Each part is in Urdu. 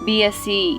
BSc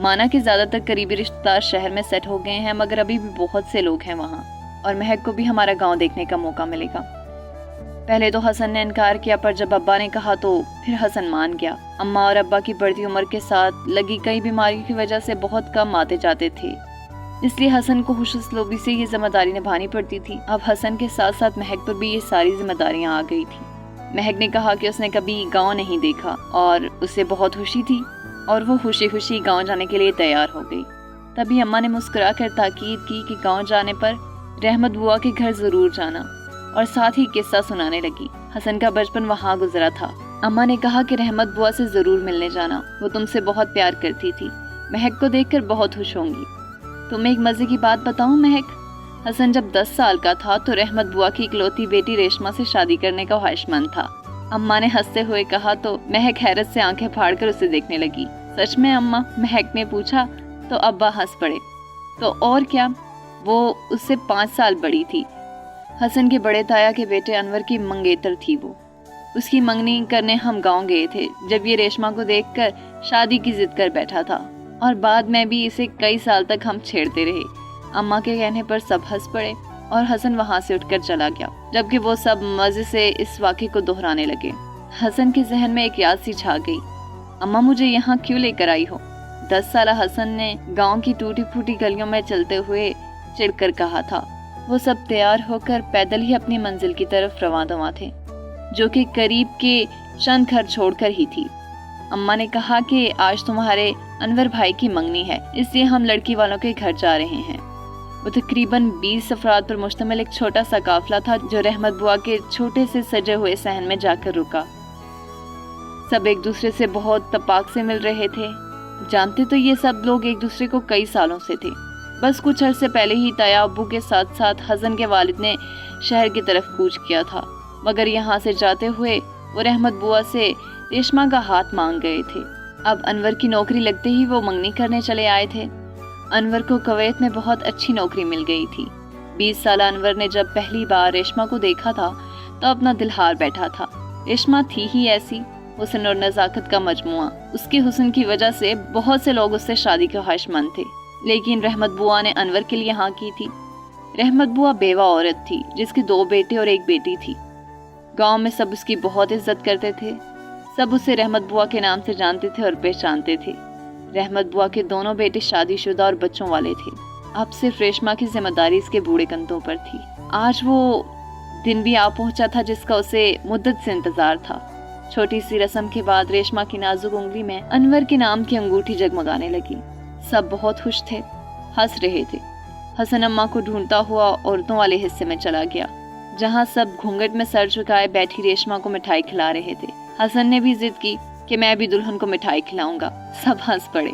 مانا کہ زیادہ تر قریبی رشتہ دار شہر میں سیٹ ہو گئے ہیں، مگر ابھی بھی بہت سے لوگ ہیں وہاں، اور مہک کو بھی ہمارا گاؤں دیکھنے کا موقع ملے گا۔ پہلے تو حسن نے انکار کیا، پر جب ابا نے کہا تو پھر حسن مان گیا۔ اماں اور ابا کی بڑھتی عمر کے ساتھ لگی کئی بیماریوں کی وجہ سے بہت کم آتے جاتے تھے، اس لیے حسن کو خوش اسلوبی سے یہ ذمہ داری نبھانی پڑتی تھی۔ اب حسن کے ساتھ ساتھ مہک پر بھی یہ ساری ذمہ داریاں آ گئی تھی۔ مہک نے کہا کہ اس نے کبھی گاؤں نہیں دیکھا اور اسے بہت خوشی تھی، اور وہ خوشی خوشی گاؤں جانے کے لیے تیار ہو گئی۔ تبھی اماں نے مسکرا کر تاکید کی کہ گاؤں جانے پر رحمت بوا کے گھر ضرور جانا، اور ساتھ ہی قصہ سنانے لگی۔ حسن کا بچپن وہاں گزرا تھا۔ اماں نے کہا کہ رحمت بوا سے ضرور ملنے جانا، وہ تم سے بہت پیار کرتی تھی، مہک کو دیکھ کر بہت خوش ہوں گی۔ تمہیں ایک مزے کی بات بتاؤں مہک، حسن جب 10 سال کا تھا تو رحمت بوا کی اکلوتی بیٹی ریشما سے شادی کرنے کا خواہش مند تھا۔ اماں نے ہنستے ہوئے کہا تو مہک حیرت سے آنکھیں پھاڑ کر اسے دیکھنے لگی۔ سچ میں اماں؟ مہک نے پوچھا تو ابا ہنس پڑے۔ تو اور کیا، وہ اس سے 5 سال بڑی تھی۔ حسن کے بڑے تایا کے بیٹے انور کی منگیتر تھی وہ۔ اس کی منگنی کرنے ہم گاؤں گئے تھے، جب یہ ریشما کو دیکھ کر شادی کی ضد کر بیٹھا تھا، اور بعد میں بھی اسے کئی سال تک ہم چھیڑتے رہے۔ اماں کے کہنے پر سب ہنس پڑے اور حسن وہاں سے اٹھ کر چلا گیا، جبکہ وہ سب مزے سے اس واقعے کو دہرانے لگے۔ حسن کے ذہن میں ایک یاد سی چھا گئی، اماں مجھے یہاں کیوں لے کر آئی ہو؟ 10 سالہ حسن نے گاؤں کی ٹوٹی پھوٹی گلیوں میں چلتے ہوئے چڑ کر کہا تھا۔ وہ سب تیار ہو کر پیدل ہی اپنی منزل کی طرف رواں دواں تھے، جو کہ قریب کے چند گھر چھوڑ کر ہی تھی۔ اماں نے کہا کہ آج تمہارے انور بھائی کی منگنی ہے، اس لیے ہم لڑکی والوں کے گھر جا رہے ہیں۔ وہ تقریباً 20 افراد پر مشتمل ایک چھوٹا سا قافلہ تھا جو رحمت بوا کے چھوٹے سے سجے ہوئے صحن میں جا کر رکا۔ سب ایک دوسرے سے بہت تپاک سے مل رہے تھے، جانتے تو یہ سب لوگ ایک دوسرے کو کئی سالوں سے تھے۔ بس کچھ عرصے پہلے ہی تایا ابو کے ساتھ ساتھ حسن کے والد نے شہر کی طرف کوچ کیا تھا، مگر یہاں سے جاتے ہوئے وہ رحمت بوا سے ریشما کا ہاتھ مانگ گئے تھے۔ اب انور کی نوکری لگتے ہی وہ منگنی کرنے چلے آئے تھے۔ انور کو کویت میں بہت اچھی نوکری مل گئی تھی۔ 20 سالہ انور نے جب پہلی بار ریشما کو دیکھا تھا تو اپنا دل ہار بیٹھا تھا۔ ریشما تھی ہی ایسی، حسن اور نزاکت کا مجموعہ۔ اس کے حسن کی وجہ سے بہت سے لوگ اس سے شادی کے خواہش مند تھے، لیکن رحمت بوا نے انور کے لیے ہاں کی تھی۔ رحمت بوا بیوہ عورت تھی جس کے 2 بیٹے اور 1 بیٹی تھی۔ گاؤں میں سب اس کی بہت عزت کرتے تھے، سب اسے رحمت بوا کے نام سے جانتے تھے اور پہچانتے تھے۔ رحمت بوا کے دونوں بیٹے شادی شدہ اور بچوں والے تھے۔ اب صرف ریشما کی ذمہ داری اس کے بوڑھے کندھوں پر تھی۔ آج وہ دن بھی آ پہنچا تھا جس کا اسے مدت سے انتظار تھا۔ چھوٹی سی رسم کے بعد ریشما کی نازک انگلی میں انور کے نام کی انگوٹھی جگمگانے لگی۔ سب بہت خوش تھے، ہنس رہے تھے۔ حسن اماں کو ڈھونڈتا ہوا عورتوں والے حصے میں چلا گیا، جہاں سب گھونگھٹ میں سر جھکائے بیٹھی ریشما کو مٹھائی کھلا رہے تھے۔ حسن نے بھی ضد کی کہ میں بھی دلہن کو مٹھائی کھلاؤں گا۔ سب ہنس پڑے۔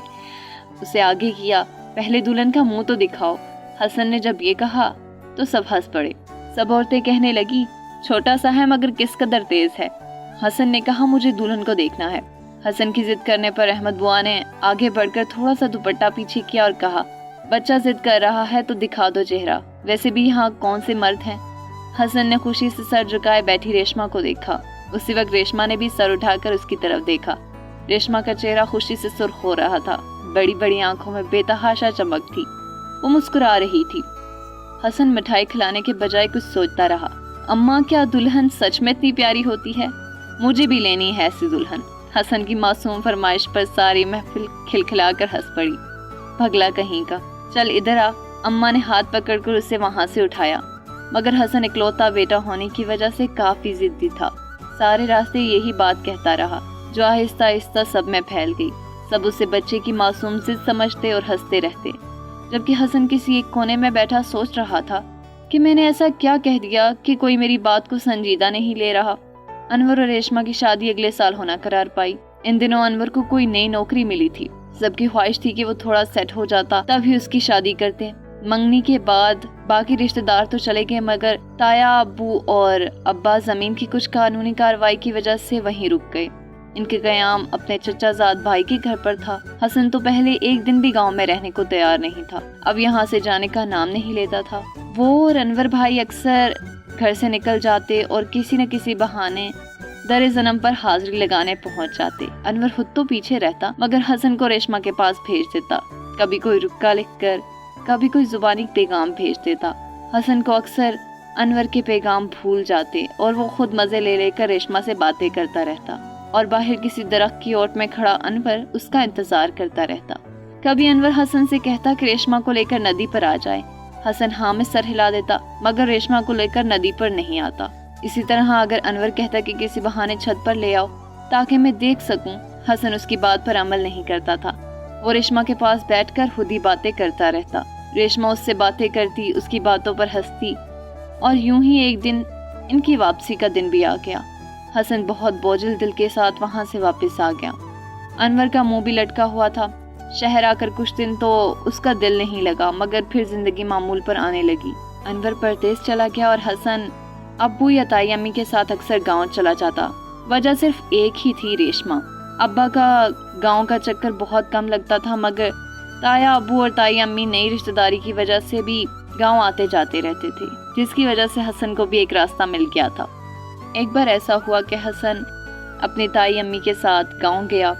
اسے آگے کیا، پہلے دلہن کا منہ تو دکھاؤ۔ حسن نے جب یہ کہا تو سب ہنس پڑے۔ سب عورتیں کہنے لگی، چھوٹا سا ہے مگر کس قدر تیز ہے۔ حسن نے کہا مجھے دلہن کو دیکھنا ہے۔ حسن کی ضد کرنے پر احمد بوا نے آگے بڑھ کر تھوڑا سا دوپٹہ پیچھے کیا اور کہا، بچہ ضد کر رہا ہے تو دکھا دو چہرہ، ویسے بھی یہاں کون سے مرد ہیں۔ حسن نے خوشی سے سر جھکائے بیٹھی ریشما کو دیکھا۔ اسی وقت ریشما نے بھی سر اٹھا کر اس کی طرف دیکھا۔ ریشما کا چہرہ خوشی سے سرخ ہو رہا تھا، بڑی بڑی آنکھوں میں بے تحاشا چمک تھی، وہ مسکرا رہی تھی۔ حسن مٹھائی کھلانے کے بجائے کچھ سوچتا رہا۔ اماں کیا دلہن سچ میں اتنی پیاری ہوتی ہے؟ مجھے بھی لینی ہے ایسی دلہن۔ حسن کی معصوم فرمائش پر ساری محفل کھلکھلا کر ہنس پڑی۔ بھگلا کہیں کا، چل ادھر آ۔ اماں نے ہاتھ پکڑ کر اسے وہاں سے اٹھایا، مگر حسن اکلوتا بیٹا ہونے کی وجہ سے کافی ضدی تھا۔ سارے راستے یہی بات کہتا رہا، جو آہستہ آہستہ سب میں پھیل گئی۔ سب اسے بچے کی معصوم ضد سمجھتے اور ہنستے رہتے، جبکہ حسن کسی ایک کونے میں بیٹھا سوچ رہا تھا کہ میں نے ایسا کیا کہہ دیا کہ کوئی میری بات کو سنجیدہ نہیں لے رہا۔ انور اور ریشما کی شادی اگلے سال ہونا قرار پائی۔ ان دنوں انور کو کوئی نئی نوکری ملی تھی۔ سب کی خواہش تھی کہ وہ تھوڑا سیٹ ہو جاتا تب ہی اس کی شادی کرتے۔ منگنی کے بعد باقی رشتہ دار تو چلے گئے، مگر تایا ابو اور ابا زمین کی کچھ قانونی کارروائی کی وجہ سے وہیں رک گئے۔ ان کے قیام اپنے چچا زاد بھائی کے گھر پر تھا۔ حسن تو پہلے ایک دن بھی گاؤں میں رہنے کو تیار نہیں تھا، اب یہاں سے جانے کا نام نہیں لیتا تھا۔ وہ اور انور بھائی اکثر گھر سے نکل جاتے اور کسی نہ کسی بہانے در ضنم پر حاضری لگانے پہنچ جاتے۔ انور خود تو پیچھے رہتا مگر حسن کو ریشما کے پاس بھیج دیتا، کبھی کوئی رکا لکھ کر، کبھی کوئی زبانی پیغام بھیج دیتا۔ حسن کو اکثر انور کے پیغام بھول جاتے اور وہ خود مزے لے لے کر ریشما سے باتیں کرتا رہتا، اور باہر کسی درخت کی اوٹ میں کھڑا انور اس کا انتظار کرتا رہتا۔ کبھی انور حسن سے کہتا کہ ریشما کو لے کر ندی پر آ جائے، حسن ہاں میں سر ہلا دیتا مگر ریشما کو لے کر ندی پر نہیں آتا۔ اسی طرح اگر انور کہتا کہ کسی بہانے چھت پر لے آؤ تاکہ میں دیکھ سکوں، حسن اس کی بات پر عمل نہیں کرتا تھا۔ وہ ریشما کے پاس بیٹھ کر خود ہی باتیں کرتا رہتا، ریشما اس سے باتیں کرتی، اس کی باتوں پر ہنستی، اور یوں ہی ایک دن ان کی واپسی کا دن بھی آ گیا۔ حسن بہت بوجھل دل کے ساتھ وہاں سے واپس آ گیا۔ انور کا منہ بھی لٹکا ہوا تھا۔ شہر آ کر کچھ دن تو اس کا دل نہیں لگا مگر پھر زندگی معمول پر آنے لگی۔ انور پردیس چلا گیا اور حسن ابو یا تائی امی کے ساتھ اکثر گاؤں چلا جاتا۔ وجہ صرف ایک ہی تھی، ریشما۔ ابا کا گاؤں کا چکر بہت کم لگتا تھا مگر تایا ابو اور تائی امی نئی رشتہ داری کی وجہ سے بھی گاؤں آتے جاتے رہتے تھے، جس کی وجہ سے حسن کو بھی ایک راستہ مل گیا تھا۔ ایک بار ایسا ہوا کہ حسن اپنی تائی امی کے ساتھ گاؤں گیا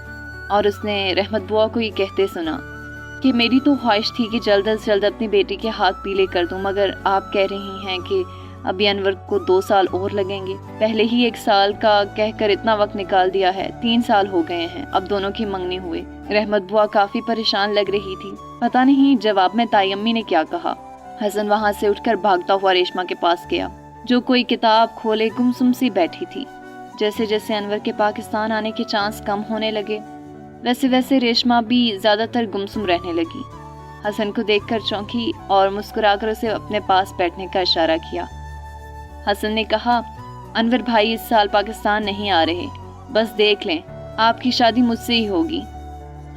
اور اس نے رحمت بوا کو یہ کہتے سنا کہ میری تو خواہش تھی کہ جلد از جلد اپنی بیٹی کے ہاتھ پیلے کر دوں، مگر آپ کہہ رہی ہیں کہ ابھی انور کو 2 سال اور لگیں گے۔ پہلے ہی 1 سال کا کہہ کر اتنا وقت نکال دیا ہے، 3 سال ہو گئے ہیں اب دونوں کی منگنی ہوئے۔ رحمت بوا کافی پریشان لگ رہی تھی، پتہ نہیں جواب میں تائی امی نے کیا کہا۔ حسن وہاں سے اٹھ کر بھاگتا ہوا ریشما کے پاس گیا، جو کوئی کتاب کھولے گمسم سی بیٹھی تھی۔ جیسے جیسے انور کے پاکستان آنے کے چانس کم ہونے لگے ویسے ویسے ریشما بھی زیادہ تر گمسم رہنے لگی۔ حسن کو دیکھ کر چونکی اور مسکرا کر اسے اپنے پاس بیٹھنے کا اشارہ کیا۔ حسن نے کہا، انور بھائی اس سال پاکستان نہیں آ رہے، بس دیکھ لیں آپ کی شادی مجھ سے ہی ہوگی۔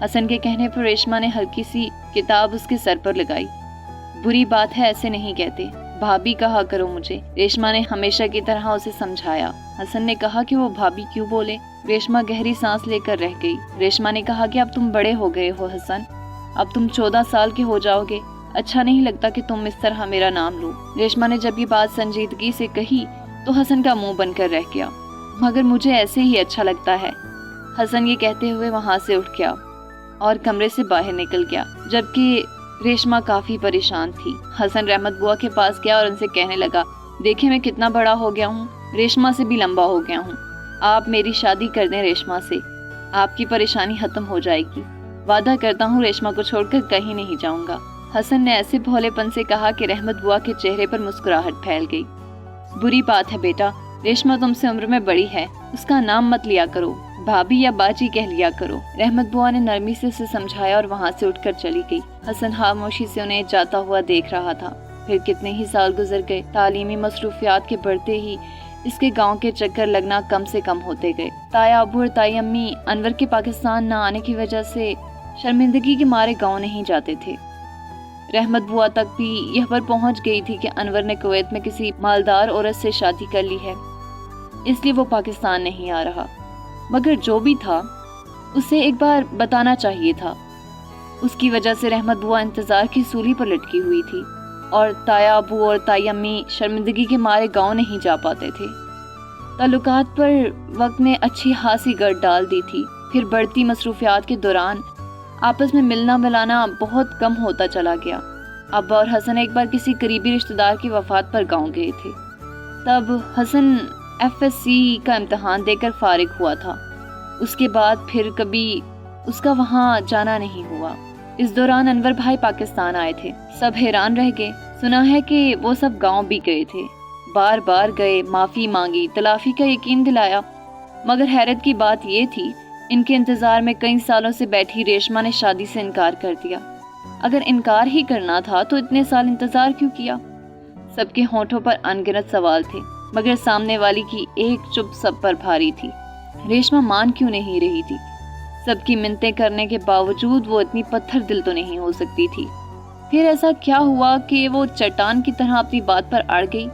حسن کے کہنے پر ریشما نے ہلکی سی کتاب اس کے سر پر لگائی۔ بری بات ہے، ایسے نہیں کہتے، بھابھی کہا کرو مجھے، ریشما نے ہمیشہ کی طرح اسے سمجھایا۔ حسن نے کہا کہ وہ بھابھی کیوں بولے؟ ریشما گہری سانس لے کر رہ گئی۔ ریشما نے کہا کہ اب تم بڑے ہو گئے ہو حسن، اب تم 14 سال کے ہو جاؤ گے، اچھا نہیں لگتا کہ تم اس طرح میرا نام لو۔ ریشما نے جب یہ بات سنجیدگی سے کہی تو حسن کا منہ بن کر رہ گیا۔ مگر مجھے ایسے ہی اچھا لگتا ہے، حسن یہ کہتے ہوئے وہاں سے اٹھ گیا اور کمرے سے باہر نکل گیا، جبکہ ریشما کافی پریشان تھی۔ حسن رحمت بوا کے پاس گیا اور ان سے کہنے لگا، دیکھیں میں کتنا بڑا ہو گیا ہوں، ریشما سے بھی لمبا ہو گیا ہوں، آپ میری شادی کر دیں ریشما سے، آپ کی پریشانی ختم ہو جائے گی، وعدہ کرتا ہوں ریشما کو چھوڑ کر کہیں نہیں جاؤں گا۔ حسن نے ایسے بھولے پن سے کہا کہ رحمت بوا کے چہرے پر مسکراہٹ پھیل گئی۔ بری بات ہے بیٹا، ریشما تم سے عمر میں بڑی ہے، اس کا نام مت لیا کرو، بھابھی یا باجی کہہ لیا کرو۔ رحمت بوا نے نرمی سے اسے سمجھایا اور وہاں سے اٹھ کر چلی گئی۔ حسن خاموشی سے انہیں جاتا ہوا دیکھ رہا تھا۔ پھر کتنے ہی سال گزر گئے، تعلیمی مصروفیات کے بڑھتے ہی اس کے گاؤں کے چکر لگنا کم سے کم ہوتے گئے۔ تایا ابو اور تائی امی انور کے پاکستان نہ آنے کی وجہ سے شرمندگی کے مارے گاؤں نہیں جاتے تھے۔ رحمت بوا تک بھی یہ خبر پہنچ گئی تھی کہ انور نے کویت میں کسی مالدار عورت سے شادی کر لی ہے، اس لیے وہ پاکستان نہیں آ رہا۔ مگر جو بھی تھا اسے ایک بار بتانا چاہیے تھا۔ اس کی وجہ سے رحمت بوا انتظار کی سولی پر لٹکی ہوئی تھی اور تایا ابو اور تائی امی شرمندگی کے مارے گاؤں نہیں جا پاتے تھے۔ تعلقات پر وقت نے اچھی خاصی گرد ڈال دی تھی۔ پھر بڑھتی مصروفیات کے دوران آپس میں ملنا ملانا بہت کم ہوتا چلا گیا۔ ابا اور حسن ایک بار کسی قریبی رشتہ دار کی وفات پر گاؤں گئے تھے۔ تب حسن FSC کا امتحان دے کر فارغ ہوا تھا۔ اس کے بعد پھر کبھی اس کا وہاں جانا نہیں ہوا۔ اس دوران انور بھائی پاکستان آئے تھے۔ سب حیران رہ گئے۔ سنا ہے کہ وہ سب گاؤں بھی گئے تھے، بار بار گئے، معافی مانگی، تلافی کا یقین دلایا۔ مگر حیرت کی بات یہ تھی، ان کے انتظار میں کئی سالوں سے بیٹھی ریشما نے شادی سے انکار کر دیا۔ اگر انکار ہی کرنا تھا تو اتنے سال انتظار کیوں کیا؟ سب کے ہونٹوں پر انگنت سوال تھے، مگر سامنے والی کی ایک چپ سب پر بھاری تھی۔ ریشما مان کیوں نہیں رہی تھی؟ سب کی منتیں کرنے کے باوجود وہ اتنی پتھر دل تو نہیں ہو سکتی تھی۔ پھر ایسا کیا ہوا کہ وہ چٹان کی طرح اپنی بات پر اڑ گئی؟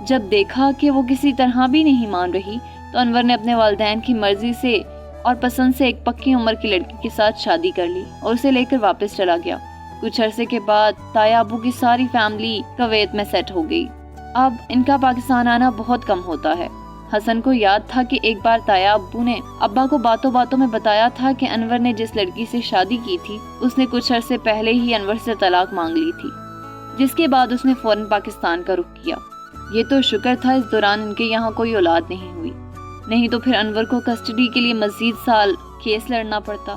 جب دیکھا کہ وہ کسی طرح بھی نہیں مان رہی تو انور نے اپنے والدین کی مرضی سے اور پسند سے ایک پکی عمر کی لڑکی کے ساتھ شادی کر لی اور اسے لے کر واپس چلا گیا۔ کچھ عرصے کے بعد تایا ابو کی ساری فیملی کویت میں سیٹ ہو گئی۔ اب ان کا پاکستان آنا بہت کم ہوتا ہے۔ حسن کو یاد تھا کہ ایک بار تایا ابو نے ابا کو باتوں باتوں میں بتایا تھا کہ انور نے جس لڑکی سے شادی کی تھی اس نے کچھ عرصے پہلے ہی انور سے طلاق مانگ لی تھی، جس کے بعد اس نے فوراً پاکستان کا رخ کیا۔ یہ تو شکر تھا اس دوران ان کے یہاں کوئی اولاد نہیں ہوئی، نہیں تو پھر انور کو کسٹڈی کے لیے مزید سال کیس لڑنا پڑتا۔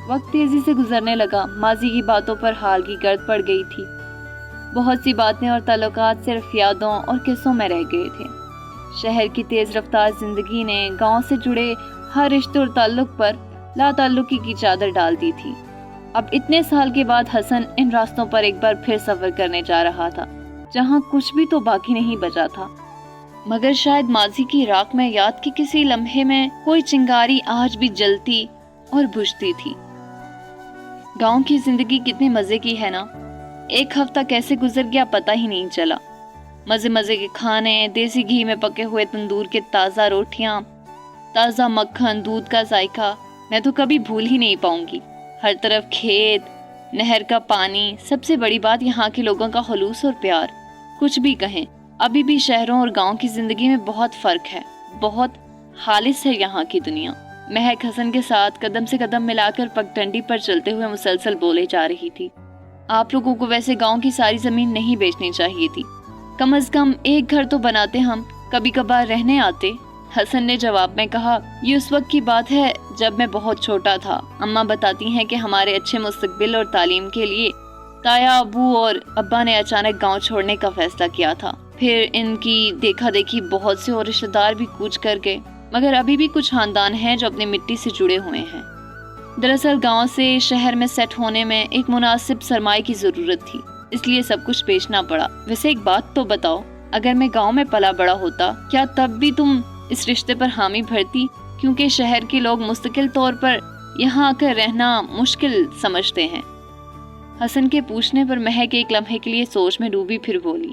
وقت تیزی سے گزرنے لگا، ماضی کی باتوں پر حال کی گرد پڑ گئی تھی۔ بہت سی باتیں اور تعلقات صرف یادوں اور قصوں میں رہ گئے تھے۔ شہر کی تیز رفتار زندگی نے گاؤں سے جڑے ہر رشتے اور تعلق پر لا تعلقی کی چادر ڈال دی تھی۔ اب اتنے سال کے بعد حسن ان راستوں پر ایک بار پھر سفر کرنے جا رہا تھا جہاں کچھ بھی تو باقی نہیں بچا تھا، مگر شاید ماضی کی راکھ میں یاد کے کسی لمحے میں کوئی چنگاری آج بھی جلتی اور بجھتی تھی۔ گاؤں کی زندگی کتنے مزے کی ہے نا، ایک ہفتہ کیسے گزر گیا پتہ ہی نہیں چلا۔ مزے مزے کے کھانے، دیسی گھی میں پکے ہوئے تندور کے تازہ روٹیاں، تازہ مکھن، دودھ کا ذائقہ میں تو کبھی بھول ہی نہیں پاؤں گی۔ ہر طرف کھیت، نہر کا پانی، سب سے بڑی بات یہاں کے لوگوں کا خلوص اور پیار۔ کچھ بھی کہیں، ابھی بھی شہروں اور گاؤں کی زندگی میں بہت فرق ہے، بہت خالص ہے یہاں کی دنیا۔ مہک حسن کے ساتھ قدم سے قدم ملا کر پگڈنڈی پر چلتے ہوئے مسلسل بولے جا رہی تھی۔ آپ لوگوں کو ویسے گاؤں کی ساری زمین نہیں بیچنی چاہیے تھی، کم از کم ایک گھر تو بناتے، ہم کبھی کبھار رہنے آتے۔ حسن نے جواب میں کہا، یہ اس وقت کی بات ہے جب میں بہت چھوٹا تھا۔ اماں بتاتی ہیں کہ ہمارے اچھے مستقبل اور تعلیم کے لیے تایا ابو اور ابا نے اچانک گاؤں چھوڑنے کا فیصلہ کیا تھا۔ پھر ان کی دیکھا دیکھی بہت سے اور رشتہ دار بھی کوچ کر گئے، مگر ابھی بھی کچھ خاندان ہیں جو اپنی مٹی سے جڑے ہوئے ہیں۔ دراصل گاؤں سے شہر میں سیٹ ہونے میں ایک مناسب سرمایہ کی ضرورت تھی، اس لیے سب کچھ بیچنا پڑا۔ ویسے ایک بات تو بتاؤ، اگر میں گاؤں میں پلا بڑا ہوتا کیا تب بھی تم اس رشتے پر حامی بھرتی؟ کیونکہ شہر کے لوگ مستقل طور پر یہاں آ کر رہنا مشکل سمجھتے ہیں۔ حسن کے پوچھنے پر مہک ایک لمحے کے لیے سوچ میں ڈوبی، پھر بولی،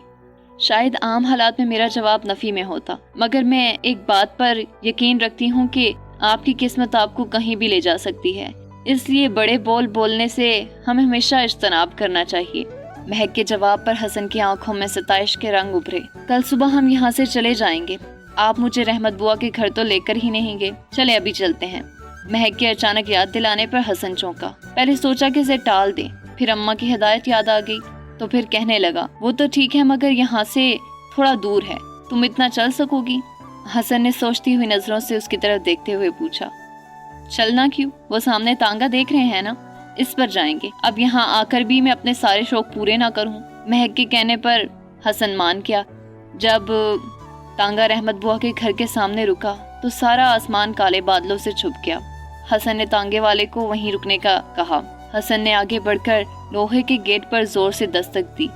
شاید عام حالات میں میرا جواب نفی میں ہوتا، مگر میں ایک بات پر یقین رکھتی ہوں کہ آپ کی قسمت آپ کو کہیں بھی لے جا سکتی ہے، اس لیے بڑے بول بولنے سے ہمیں ہمیشہ اجتناب کرنا چاہیے۔ مہک کے جواب پر حسن کی آنکھوں میں ستائش کے رنگ ابھرے۔ کل صبح ہم یہاں سے چلے جائیں گے، آپ مجھے رحمت بوا کے گھر تو لے کر ہی نہیں گے؟ چلے ابھی چلتے ہیں۔ مہک کے اچانک یاد دلانے پر حسن چونکا، پہلے سوچا کہ اسے ٹال دیں، پھر اماں کی ہدایت یاد آ گئی تو پھر کہنے لگا، وہ تو ٹھیک ہے مگر یہاں سے تھوڑا دور ہے، تم اتنا چل سکو گی؟ حسن نے سوچتی ہوئی نظروں سے اس کی طرف دیکھتے ہوئے پوچھا، چلنا کیوں؟ وہ سامنے تانگا دیکھ رہے ہیں نا، اس پر جائیں گے۔ اب یہاں آ کر بھی میں اپنے سارے شوق پورے نہ کروں؟ مہک کے کہنے پر حسن مان گیا۔ جب تانگا رحمت بوا کے گھر کے سامنے رکا تو سارا آسمان کالے بادلوں سے چھپ گیا۔ حسن نے تانگے والے کو وہیں رکنے کا کہا۔ حسن نے آگے بڑھ کر لوہے کے گیٹ پر زور سے دستک دی۔